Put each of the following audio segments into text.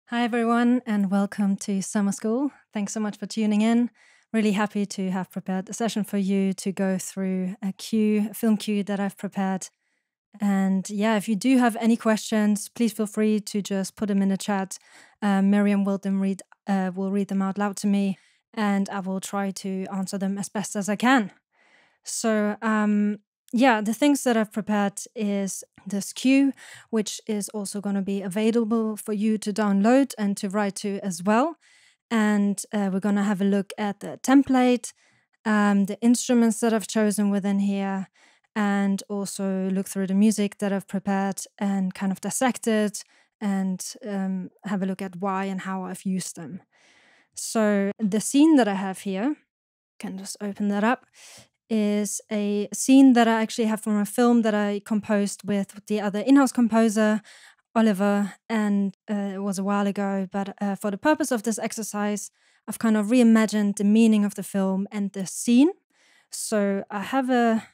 Hi, everyone, and welcome to Summer School. Thanks so much for tuning in. Really happy to have prepared a session for you to go through a film cue that I've prepared. And yeah, if you do have any questions, please feel free to just put them in the chat. Miriam will read them out loud to me, and I will try to answer them as best as I can. So yeah, the things that I've prepared is this cue, which is also going to be available for you to download and to write to as well. And we're going to have a look at the template, the instruments that I've chosen within here, and also look through the music that I've prepared and kind of dissect it and have a look at why and how I've used them. So the scene that I have here, can just open that up, is a scene that I actually have from a film that I composed with the other in-house composer, Oliver, and it was a while ago. But for the purpose of this exercise, I've kind of reimagined the meaning of the film and the scene. So I have a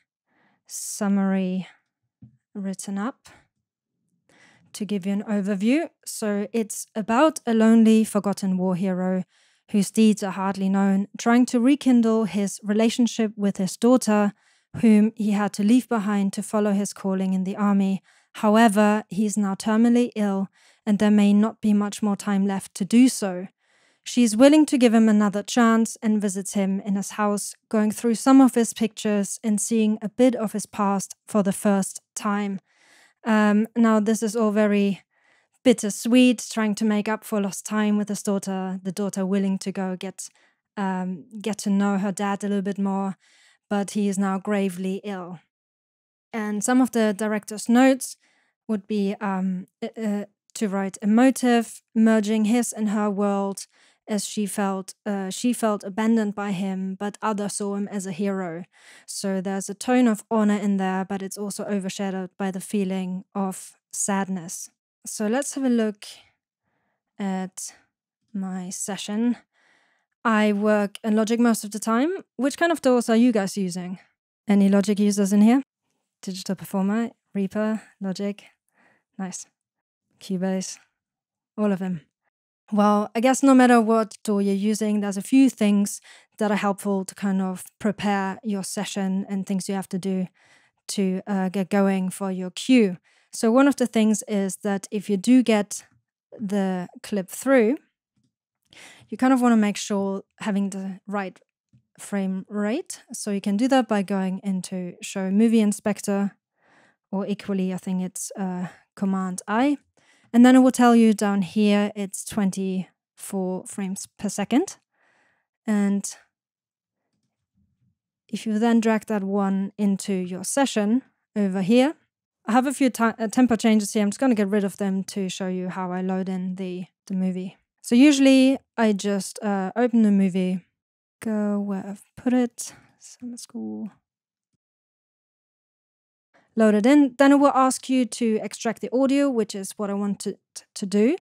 summary written up to give you an overview. So it's about a lonely, forgotten war hero whose deeds are hardly known, trying to rekindle his relationship with his daughter, whom he had to leave behind to follow his calling in the army. However, he is now terminally ill, and there may not be much more time left to do so. She is willing to give him another chance and visits him in his house, going through some of his pictures and seeing a bit of his past for the first time. Now, this is all very bittersweet, trying to make up for lost time with his daughter, the daughter willing to go get to know her dad a little bit more, but he is now gravely ill. And some of the director's notes would be to write emotive, merging his and her world, as she felt abandoned by him, but others saw him as a hero. So there's a tone of honor in there, but it's also overshadowed by the feeling of sadness. So let's have a look at my session. I work in Logic most of the time. Which kind of tools are you guys using? Any Logic users in here? Digital Performer, Reaper, Logic. Nice. Cubase, all of them. Well, I guess no matter what tool you're using, there's a few things that are helpful to kind of prepare your session and things you have to do to get going for your cue. So one of the things is that if you do get the clip through, you kind of want to make sure having the right frame rate. So you can do that by going into Show Movie Inspector, or equally, I think it's Command I. And then it will tell you down here it's 24 frames per second. And if you then drag that one into your session over here, I have a few tempo changes here. I'm just going to get rid of them to show you how I load in the movie. So usually I just open the movie, go where I've put it, Summer School, load it in. Then it will ask you to extract the audio, which is what I wanted to do.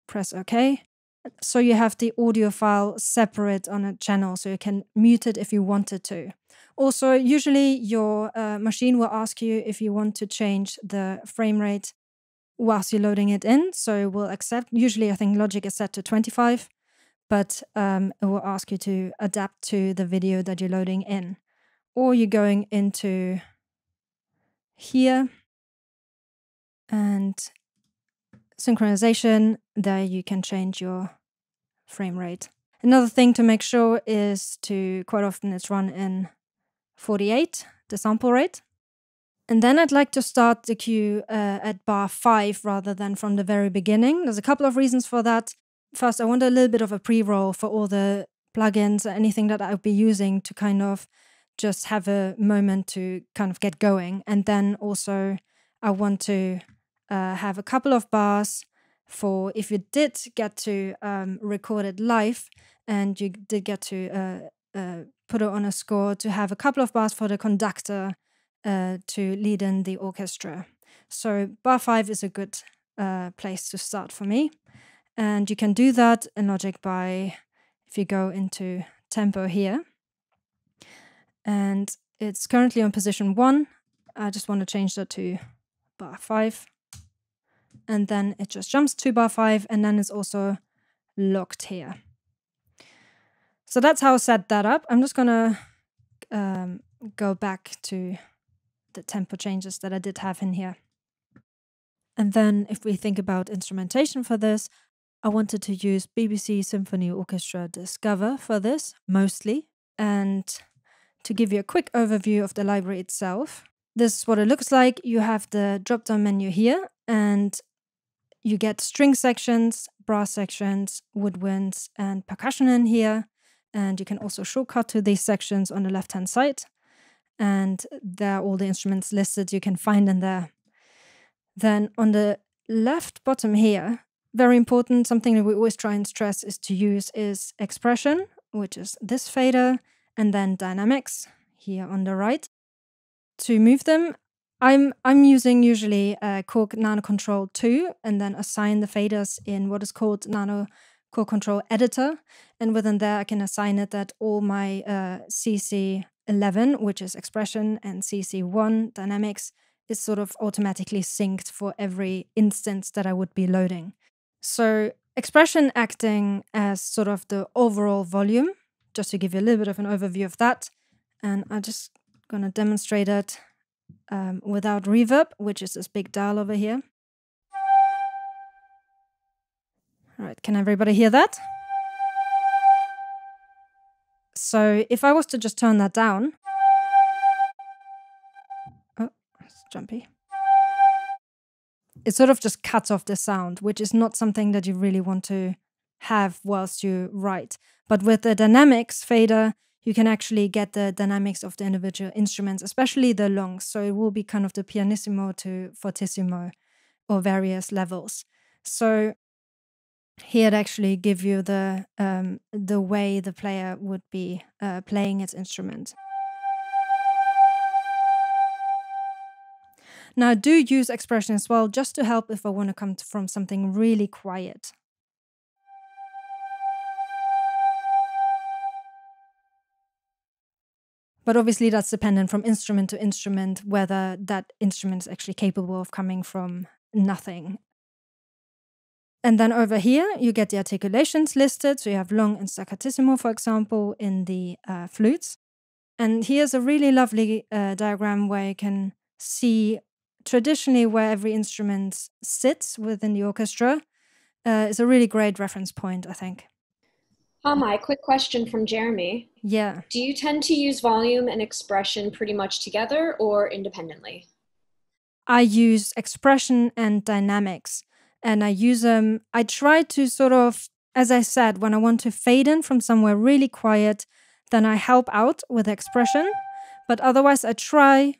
Press OK. So you have the audio file separate on a channel, so you can mute it if you wanted to. Also, usually your machine will ask you if you want to change the frame rate whilst you're loading it in. So we'll accept. Usually, I think Logic is set to 25, but it will ask you to adapt to the video that you're loading in. Or you're going into here and synchronization. There you can change your frame rate. Another thing to make sure is to, quite often it's run in 48, the sample rate. And then I'd like to start the cue at bar 5 rather than from the very beginning. There's a couple of reasons for that. First, I want a little bit of a pre-roll for all the plugins or anything that I'll be using to kind of just have a moment to kind of get going. And then also I want to have a couple of bars for if you did get to record it live and you did get to put it on a score, to have a couple of bars for the conductor to lead in the orchestra. So bar 5 is a good place to start for me. And you can do that in Logic by, if you go into tempo here, and it's currently on position 1. I just want to change that to bar 5. and then it just jumps to bar 5, and then it's also locked here. So that's how I set that up. I'm just gonna go back to the tempo changes that I did have in here. And then if we think about instrumentation for this, I wanted to use BBC Symphony Orchestra Discover for this, mostly. And to give you a quick overview of the library itself, this is what it looks like. You have the drop-down menu here, and you get string sections, brass sections, woodwinds, and percussion in here. And you can also shortcut to these sections on the left-hand side. And there are all the instruments listed you can find in there. Then on the left bottom here, very important, something that we always try and stress is to use is expression, which is this fader, and then dynamics here on the right. To move them, I'm using usually Korg Nano Control 2 and then assign the faders in what is called Nano Korg Control Editor. And within there, I can assign it that all my CC11, which is expression, and CC1 dynamics, is sort of automatically synced for every instance that I would be loading. So expression acting as sort of the overall volume, just to give you a little bit of an overview of that. And I'm just going to demonstrate it without reverb, which is this big dial over here. All right, can everybody hear that? So if I was to just turn that down, oh, it's jumpy. It sort of just cuts off the sound, which is not something that you really want to have whilst you write. But with the dynamics fader, you can actually get the dynamics of the individual instruments, especially the longs. So it will be kind of the pianissimo to fortissimo or various levels. So here it actually gives you the way the player would be playing its instrument. Now I do use expression as well, just to help if I want to come from something really quiet. But obviously that's dependent from instrument to instrument, whether that instrument is actually capable of coming from nothing. And then over here, you get the articulations listed. So you have long and staccatissimo, for example, in the flutes. And here's a really lovely diagram where you can see traditionally where every instrument sits within the orchestra. It's a really great reference point, I think. Homay, quick question from Jeremy. Yeah. Do you tend to use volume and expression pretty much together or independently? I use expression and dynamics, and I use them. I try to sort of, as I said, when I want to fade in from somewhere really quiet, then I help out with expression. But otherwise, I try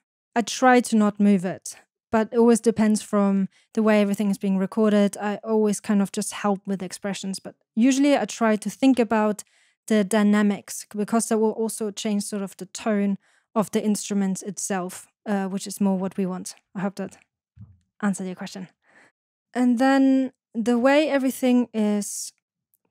to not move it. But it always depends from the way everything is being recorded. I always kind of just help with expressions. But usually I try to think about the dynamics, because that will also change sort of the tone of the instrument itself, which is more what we want. I hope that answered your question. And then the way everything is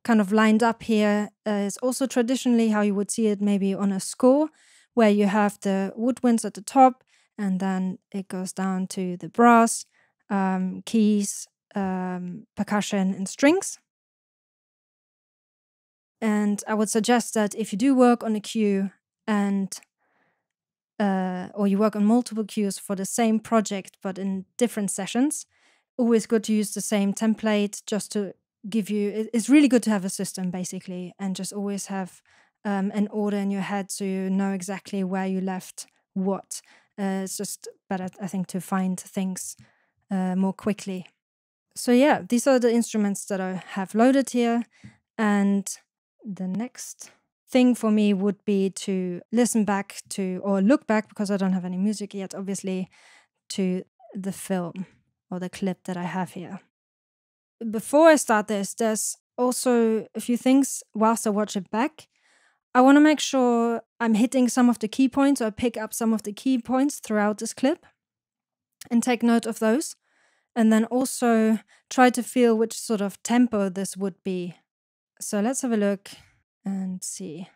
kind of lined up here is also traditionally how you would see it maybe on a score, where you have the woodwinds at the top, and then it goes down to the brass, keys, percussion, and strings. And I would suggest that if you do work on a cue and or you work on multiple cues for the same project but in different sessions, always good to use the same template, just to give you, it's really good to have a system basically, and just always have an order in your head so you know exactly where you left what. It's just better, I think, to find things more quickly. So yeah, these are the instruments that I have loaded here. And the next thing for me would be to listen back to, or look back, because I don't have any music yet, obviously, to the film or the clip that I have here. Before I start this, there's also a few things whilst I watch it back. I want to make sure I'm hitting some of the key points, or pick up some of the key points throughout this clip and take note of those. And then also try to feel which sort of tempo this would be. So let's have a look and see.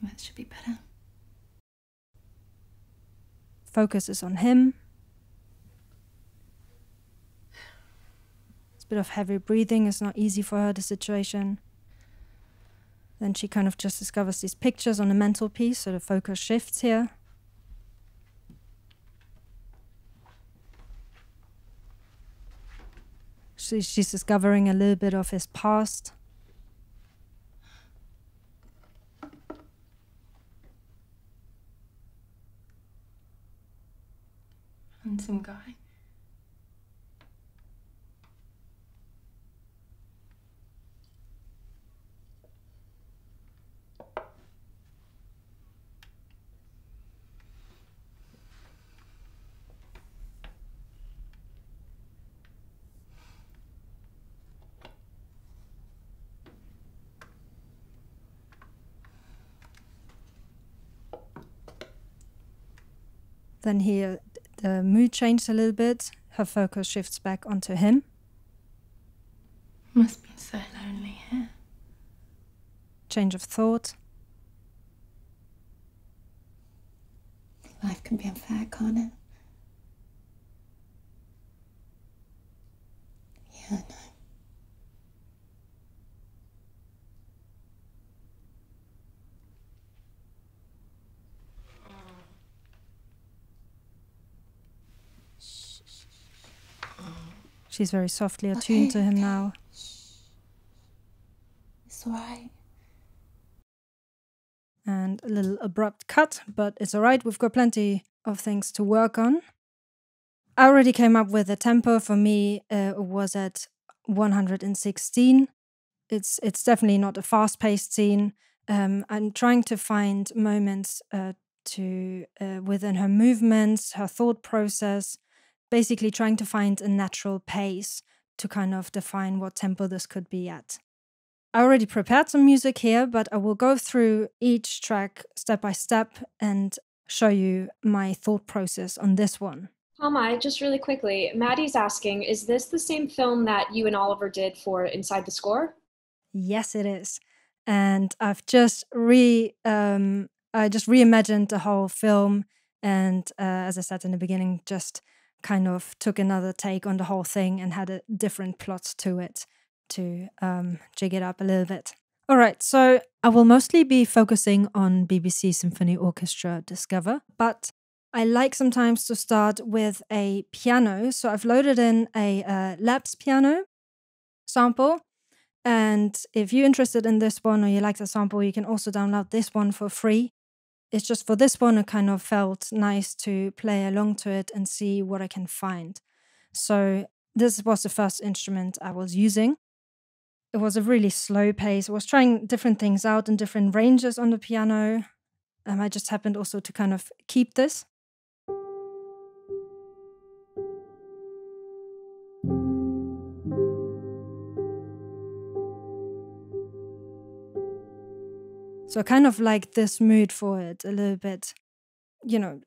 That should be better. Focus is on him. It's a bit of heavy breathing. It's not easy for her, the situation. Then she kind of just discovers these pictures on the mantelpiece, so the focus shifts here. She's discovering a little bit of his past. Handsome guy. Then here, the mood changed a little bit. Her focus shifts back onto him. Must be so lonely here. Change of thought. Life can be unfair, can't it? Yeah, I know. She's very softly attuned to him now. It's alright. And a little abrupt cut, but it's alright. We've got plenty of things to work on. I already came up with a tempo. For me, it was at 116. It's definitely not a fast-paced scene. I'm trying to find moments within her movements, her thought process, basically trying to find a natural pace to kind of define what tempo this could be at. I already prepared some music here, but I will go through each track step by step and show you my thought process on this one. Homay, just really quickly, Maddie's asking, is this the same film that you and Oliver did for Inside the Score? Yes, it is. And I've just reimagined the whole film, and as I said in the beginning, just kind of took another take on the whole thing and had a different plot to it to jig it up a little bit. All right, so I will mostly be focusing on BBC Symphony Orchestra Discover, but I like sometimes to start with a piano. So I've loaded in a Labs piano sample. And if you're interested in this one or you like the sample, you can also download this one for free. It's just for this one, it kind of felt nice to play along to it and see what I can find. So this was the first instrument I was using. It was a really slow pace. I was trying different things out in different ranges on the piano. I just happened also to kind of keep this. So I kind of like this mood for it a little bit,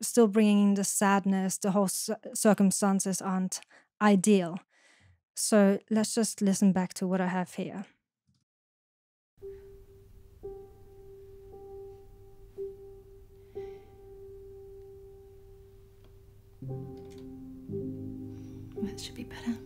still bringing the sadness. The whole circumstances aren't ideal. So let's just listen back to what I have here. That should be better.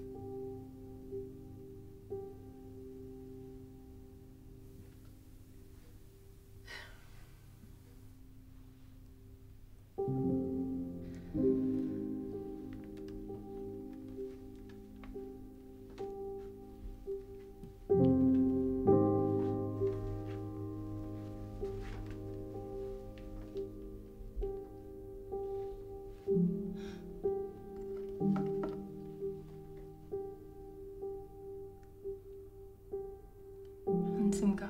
Handsome guy.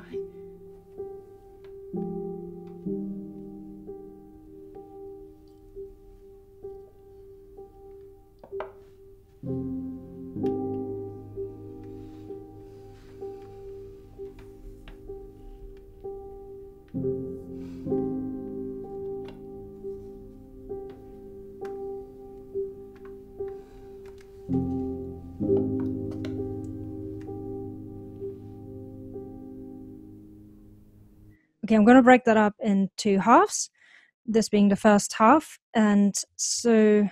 Okay, I'm going to break that up in two halves, this being the first half. And so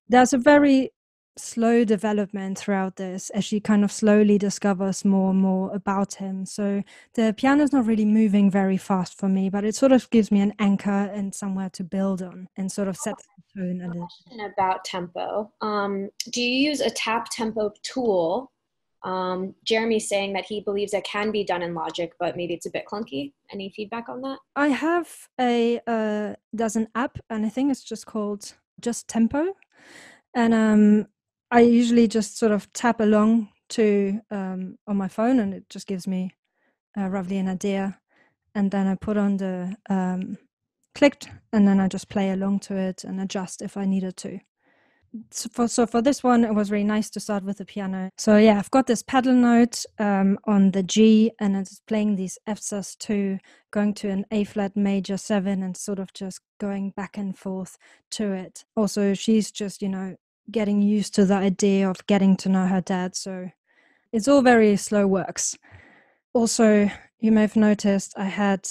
there's a very slow development throughout this as she kind of slowly discovers more and more about him. So the piano is not really moving very fast for me, but it sort of gives me an anchor and somewhere to build on and sort of sets the tone a little. Question about tempo. Do you use a tap tempo tool? Jeremy's saying that he believes it can be done in Logic, but maybe it's a bit clunky. Any feedback on that? I have there's an app, and I think it's just called Just Tempo. And I usually just sort of tap along to on my phone, and it just gives me roughly an idea. And then I put on the clicked, and then I just play along to it and adjust if I needed to. So for this one, it was really nice to start with the piano. So yeah, I've got this pedal note on the G, and it's playing these F sus2, going to an A flat major 7, and sort of just going back and forth to it. Also, she's just, getting used to the idea of getting to know her dad. So it's all very slow works. Also, you may have noticed I had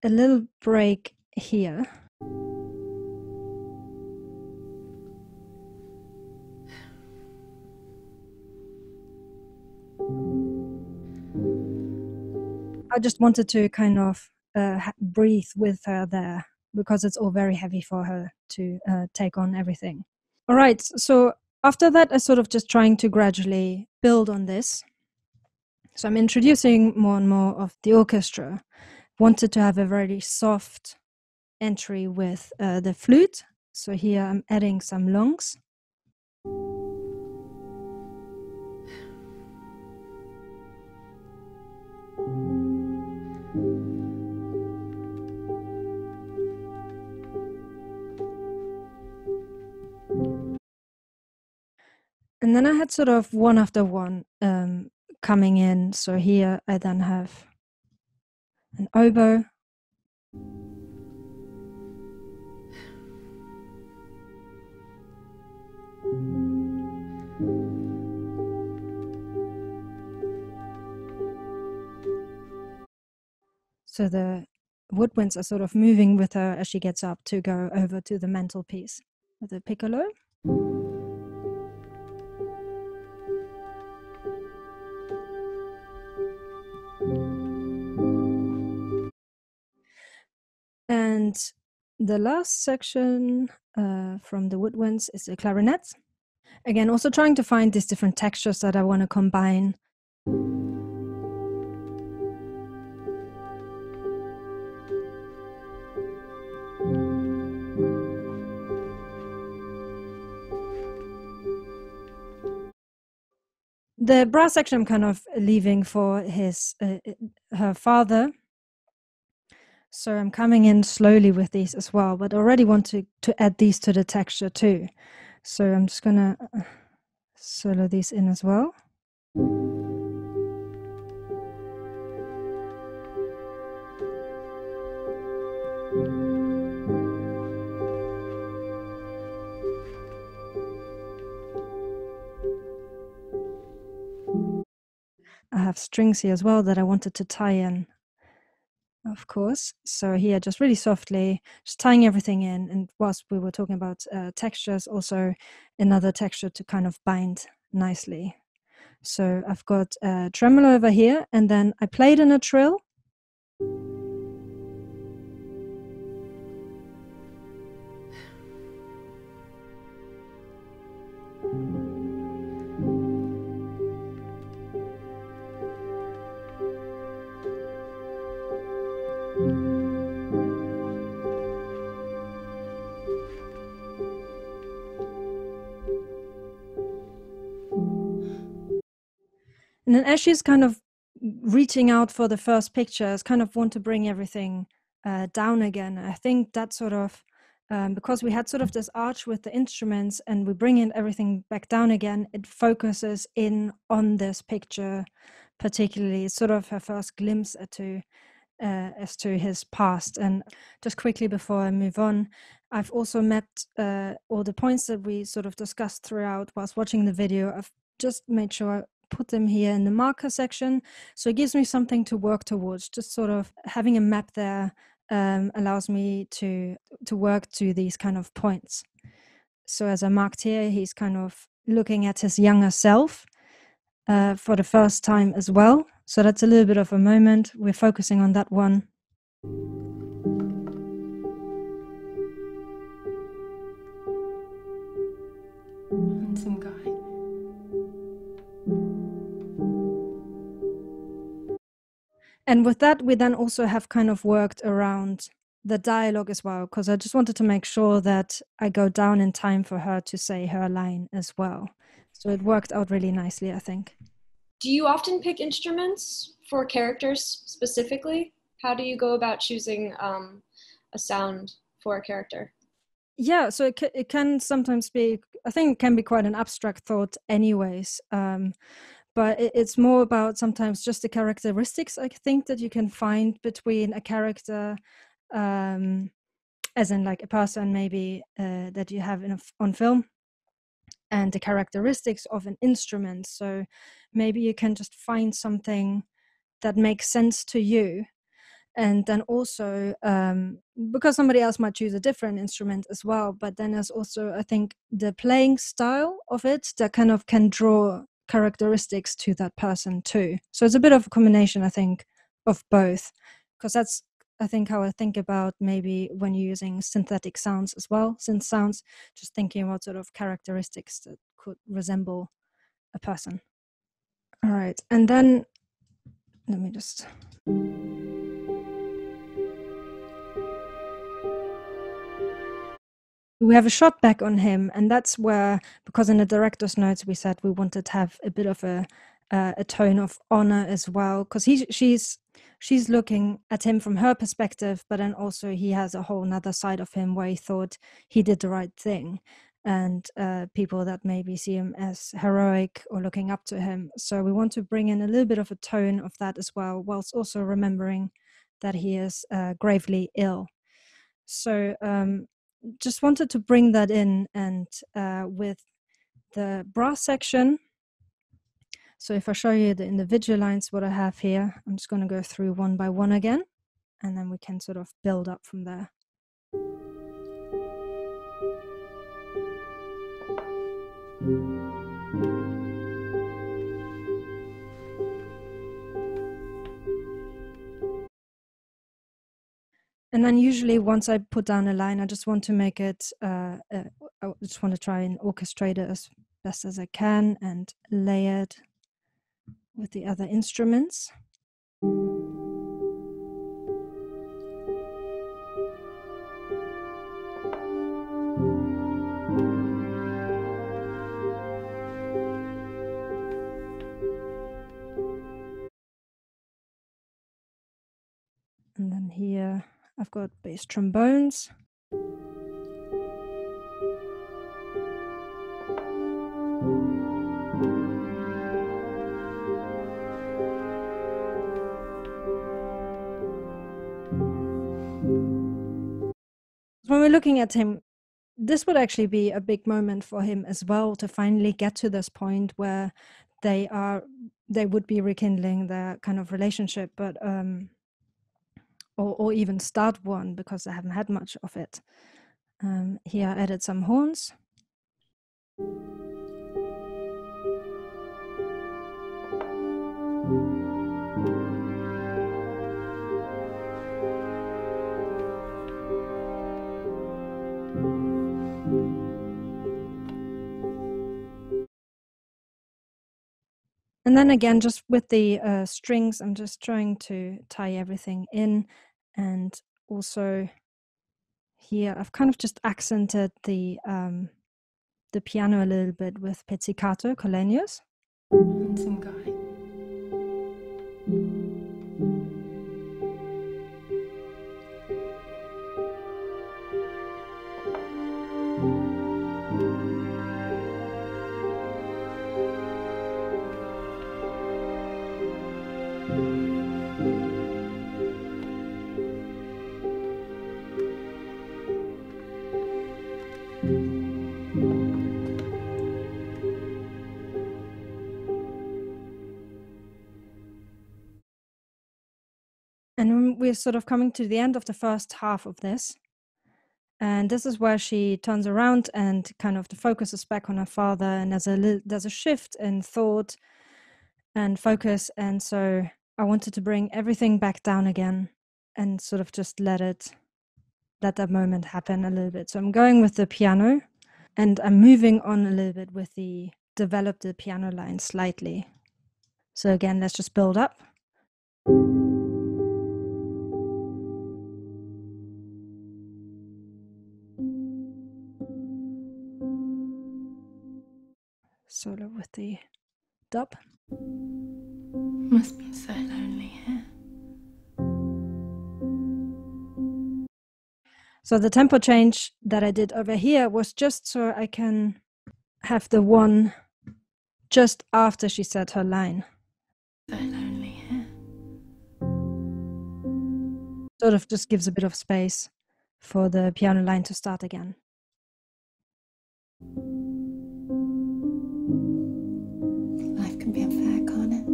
a little break here. I just wanted to kind of breathe with her there, because it's all very heavy for her to take on everything. All right, so after that, I sort of just trying to gradually build on this. So I'm introducing more and more of the orchestra. Wanted to have a very soft entry with the flute. So here I'm adding some longs. And then I had sort of one after one coming in. So here I then have an oboe. So the woodwinds are sort of moving with her as she gets up to go over to the mantelpiece with the piccolo. And the last section from the woodwinds is the clarinets. Again, also trying to find these different textures that I want to combine. The brass section I'm kind of leaving for her father. So I'm coming in slowly with these as well, but already want to add these to the texture too. So I'm just gonna solo these in as well. I have strings here as well that I wanted to tie in, of course. So here, just really softly, just tying everything in. And whilst we were talking about textures, also another texture to kind of bind nicely. So I've got a tremolo over here, and then I played in a trill. And then as she's kind of reaching out for the first pictures, kind of want to bring everything down again. I think that sort of, because we had sort of this arch with the instruments and we bring in everything back down again, it focuses in on this picture particularly. It's sort of her first glimpse as to his past. And just quickly before I move on, I've also mapped all the points that we sort of discussed throughout whilst watching the video. I've just made sure put them here in the marker section. So it gives me something to work towards. Just sort of having a map there allows me to work to these kind of points. So as I marked here, he's kind of looking at his younger self for the first time as well. So that's a little bit of a moment. We're focusing on that one. Handsome guy. And with that, we then also have kind of worked around the dialogue as well, because I just wanted to make sure that I go down in time for her to say her line as well. So it worked out really nicely, I think. Do you often pick instruments for characters specifically? How do you go about choosing a sound for a character? Yeah, so it can sometimes be, I think it can be quite an abstract thought anyways. But it's more about sometimes just the characteristics, I think, that you can find between a character, as in like a person maybe that you have on film, and the characteristics of an instrument. So maybe you can just find something that makes sense to you. And then also, because somebody else might choose a different instrument as well, but then there's also, I think, the playing style of it that kind of can draw characteristics to that person too. So it's a bit of a combination, I think, of both, because that's, I think, how I think about maybe when you're using synthetic sounds as well, synth sounds, just thinking about sort of characteristics that could resemble a person. All right, and then let me just... We have a shot back on him, and that's where, because in the director's notes we said we wanted to have a bit of a tone of honor as well, because she's looking at him from her perspective, but then also he has a whole nother side of him where he thought he did the right thing, and people that maybe see him as heroic or looking up to him. So we want to bring in a little bit of a tone of that as well, whilst also remembering that he is gravely ill. So just wanted to bring that in, and with the brass section. So if I show you the individual lines, what I have here, I'm just going to go through one by one again, and then we can sort of build up from there. And then usually once I put down a line, I just want to make it, I just want to try and orchestrate it as best as I can and lay it with the other instruments. And then here I've got bass trombones. When we're looking at him, this would actually be a big moment for him as well, to finally get to this point where they would be rekindling their kind of relationship, but or even start one, because they haven't had much of it. Here I added some horns. And then again, just with the strings, I'm just trying to tie everything in. And also here, I've kind of just accented the piano a little bit with pizzicato, colenos. Handsome guy. And we're sort of coming to the end of the first half of this. And this is where she turns around and kind of the focus is back on her father, and there's a shift in thought and focus. And so I wanted to bring everything back down again and sort of just let that moment happen a little bit. So I'm going with the piano, and I'm moving on a little bit with develop the piano line slightly. So again, let's just build up. Solo with the dub. Must be so lonely here. So the tempo change that I did over here was just so I can have the one just after she said her line. So lonely here. Sort of just gives a bit of space for the piano line to start again. Life can be unfair, can't it?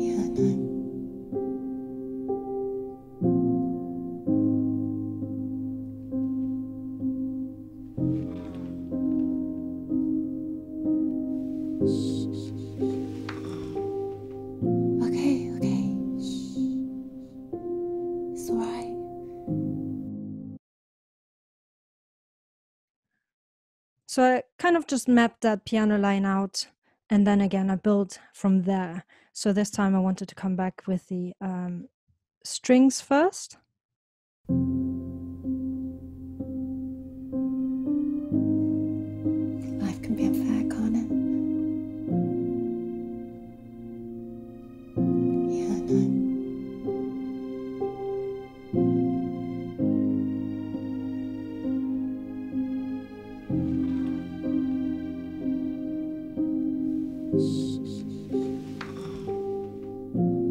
Yeah, I know. Okay. Shh. It's all right. So I kind of just mapped that piano line out, and then again I built from there. So this time I wanted to come back with the strings first. Life can be unfair, can't it? Yeah, I know.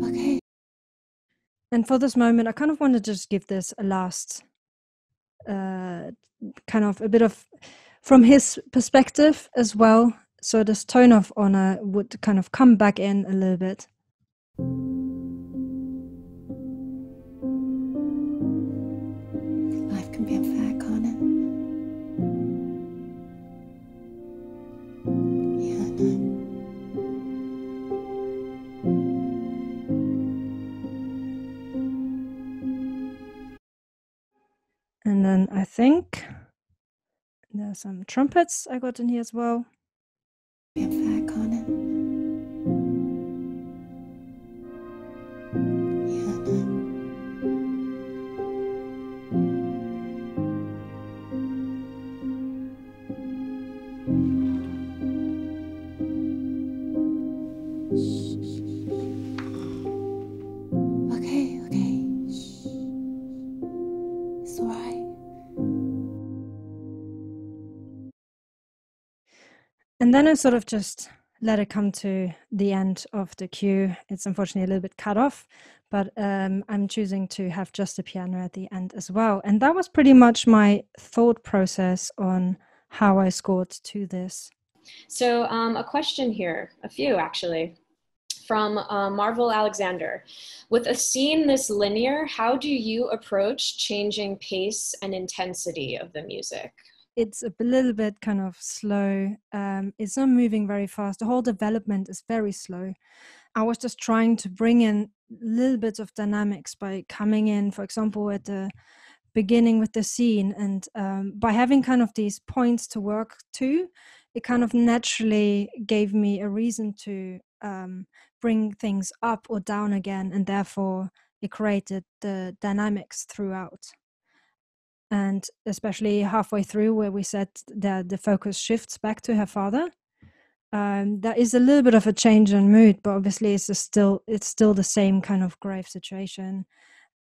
Okay. And for this moment, I kind of want to just give this a last, kind of a bit of, from his perspective as well. So this tone of honor would kind of come back in a little bit. Life can be unfair, can't it? Yeah, I know. And then I think there's some trumpets I got in here as well. Be unfair, can't it? Yeah, I know. Okay. Shh. It's all right. And then I sort of just let it come to the end of the cue. It's unfortunately a little bit cut off, but I'm choosing to have just the piano at the end as well. And that was pretty much my thought process on how I scored to this. So a question here, a few actually, from Marvel Alexander. With a scene this linear, how do you approach changing pace and intensity of the music? It's a little bit kind of slow. It's not moving very fast. The whole development is very slow. I was just trying to bring in little bits of dynamics by coming in, for example, at the beginning with the scene, and by having kind of these points to work to, it kind of naturally gave me a reason to bring things up or down again, and therefore it created the dynamics throughout. And especially halfway through, where we said that the focus shifts back to her father, there is a little bit of a change in mood, but obviously it's still the same kind of grave situation.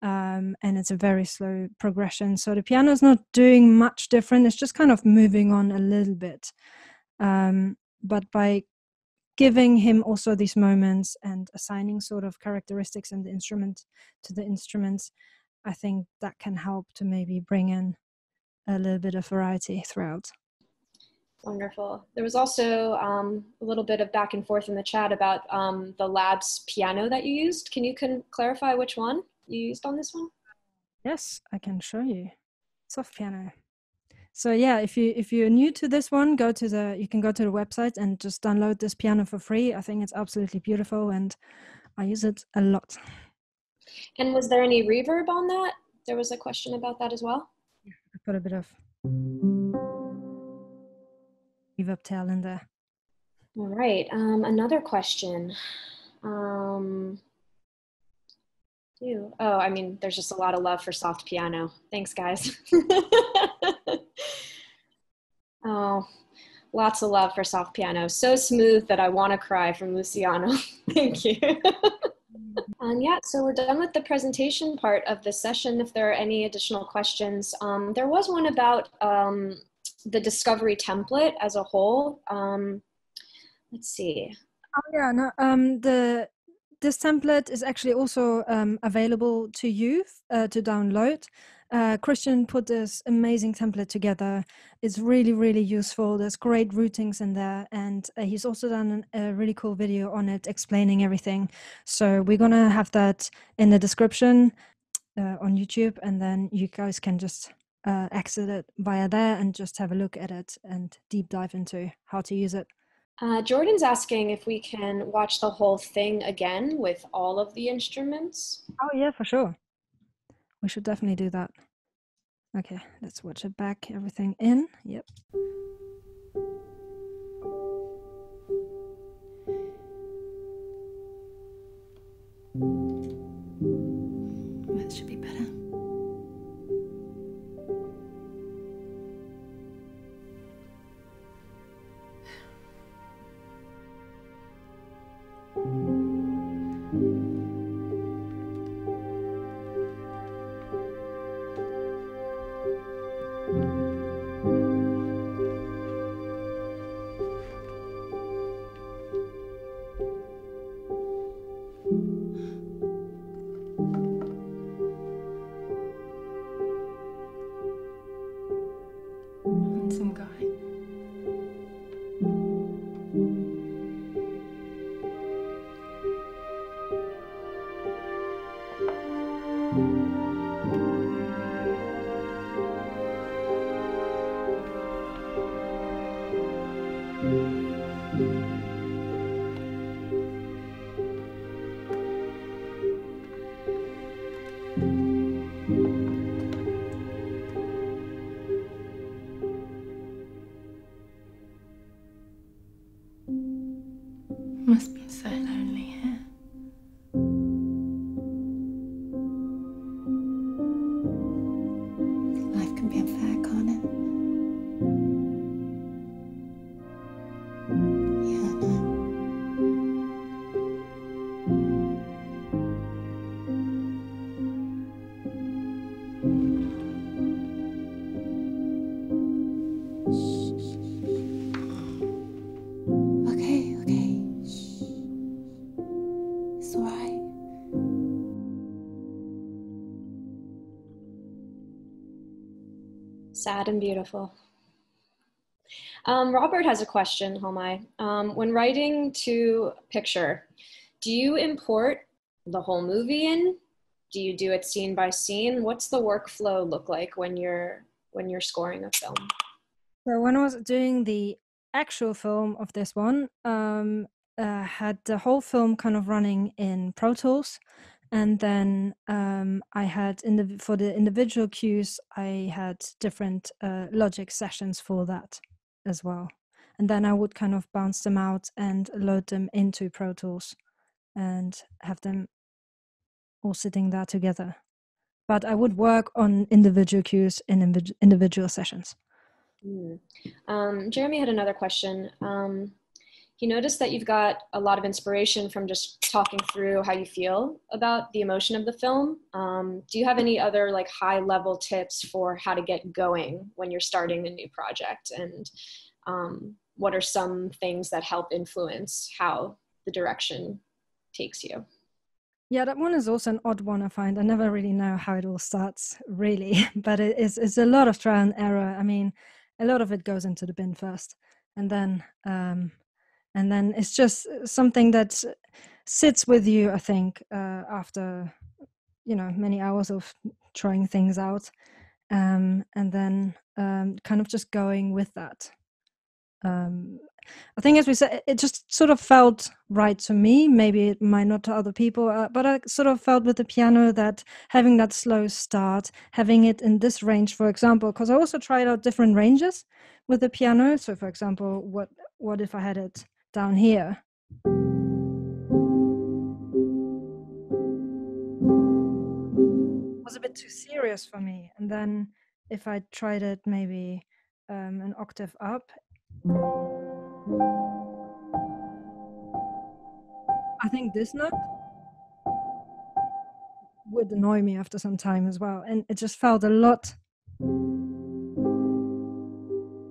And it's a very slow progression. So the piano is not doing much different. It's just kind of moving on a little bit. But by giving him also these moments and assigning sort of characteristics in the instrument to the instruments, I think that can help to maybe bring in a little bit of variety throughout. Wonderful. There was also a little bit of back and forth in the chat about the lab's piano that you used. Can you clarify which one you used on this one? Yes, I can show you. Soft piano. So yeah, if you're new to this one, you can go to the website and just download this piano for free. I think it's absolutely beautiful, and I use it a lot. And was there any reverb on that? There was a question about that as well. I put a bit of reverb tail in there. All right. Another question. I mean, there's just a lot of love for soft piano. Thanks, guys. Oh, lots of love for soft piano. So smooth that I want to cry from Luciano. Thank you. Yeah, so we're done with the presentation part of the session. If there are any additional questions, there was one about the discovery template as a whole. Let's see. Oh yeah, no. This template is actually also available to you to download. Christian put this amazing template together. It's really, really useful. There's great routings in there, and he's also done a really cool video on it explaining everything. So we're gonna have that in the description on YouTube, and then you guys can just exit it via there and just have a look at it and deep dive into how to use it. Jordan's asking if we can watch the whole thing again with all of the instruments. Oh yeah, for sure. We should definitely do that. Okay, let's watch it back, everything in. Yep. That should be better. Handsome guy. Must be so lonely here. Life can be unfair, can't it? Yeah, I know. Okay, okay. Shh. It's all right. Sad and beautiful. Robert has a question, Homay. When writing to picture, do you import the whole movie in? Do you do it scene by scene? What's the workflow look like when you're scoring a film? So when I was doing the actual film of this one, had the whole film kind of running in Pro Tools, and then I had for the individual cues, I had different Logic sessions for that as well, and then I would kind of bounce them out and load them into Pro Tools, and have them all sitting there together. But I would work on individual cues in individual sessions. Jeremy had another question. He noticed that you've got a lot of inspiration from just talking through how you feel about the emotion of the film. Do you have any other like high level tips for how to get going when you're starting a new project? And what are some things that help influence how the direction takes you? Yeah, that one is also an odd one, I find. I never really know how it all starts, really, but it's a lot of trial and error. I mean, a lot of it goes into the bin first, and then it's just something that sits with you, I think, after many hours of trying things out, and then kind of just going with that. I think, as we said, it just sort of felt right to me. Maybe it might not to other people, but I sort of felt with the piano that having that slow start, having it in this range, for example, because I also tried out different ranges with the piano. So, for example, what if I had it down here? It was a bit too serious for me. And then if I tried it maybe an octave up, I think this note would annoy me after some time as well. And it just felt a lot.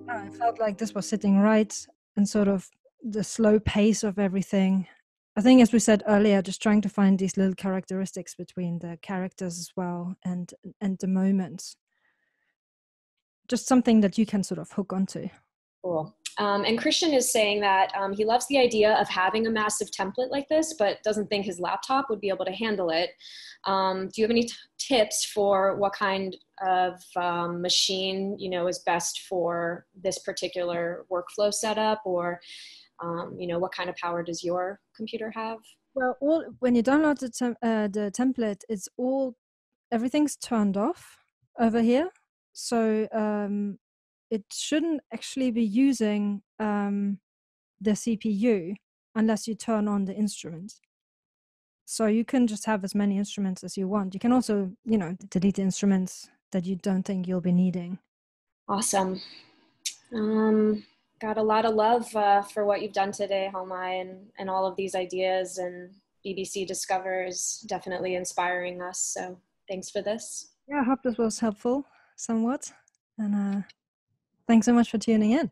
I felt like this was sitting right, and sort of the slow pace of everything. I think, as we said earlier, just trying to find these little characteristics between the characters as well, and the moments. Just something that you can sort of hook onto. Cool. And Christian is saying that he loves the idea of having a massive template like this, but doesn't think his laptop would be able to handle it. Do you have any tips for what kind of machine, is best for this particular workflow setup, or, what kind of power does your computer have? Well, when you download the template, everything's turned off over here. So it shouldn't actually be using the CPU unless you turn on the instruments. So you can just have as many instruments as you want. You can also, delete the instruments that you don't think you'll be needing. Awesome. Got a lot of love for what you've done today, Homay, and all of these ideas, and BBC Discover is definitely inspiring us. So thanks for this. Yeah, I hope this was helpful somewhat. And thanks so much for tuning in.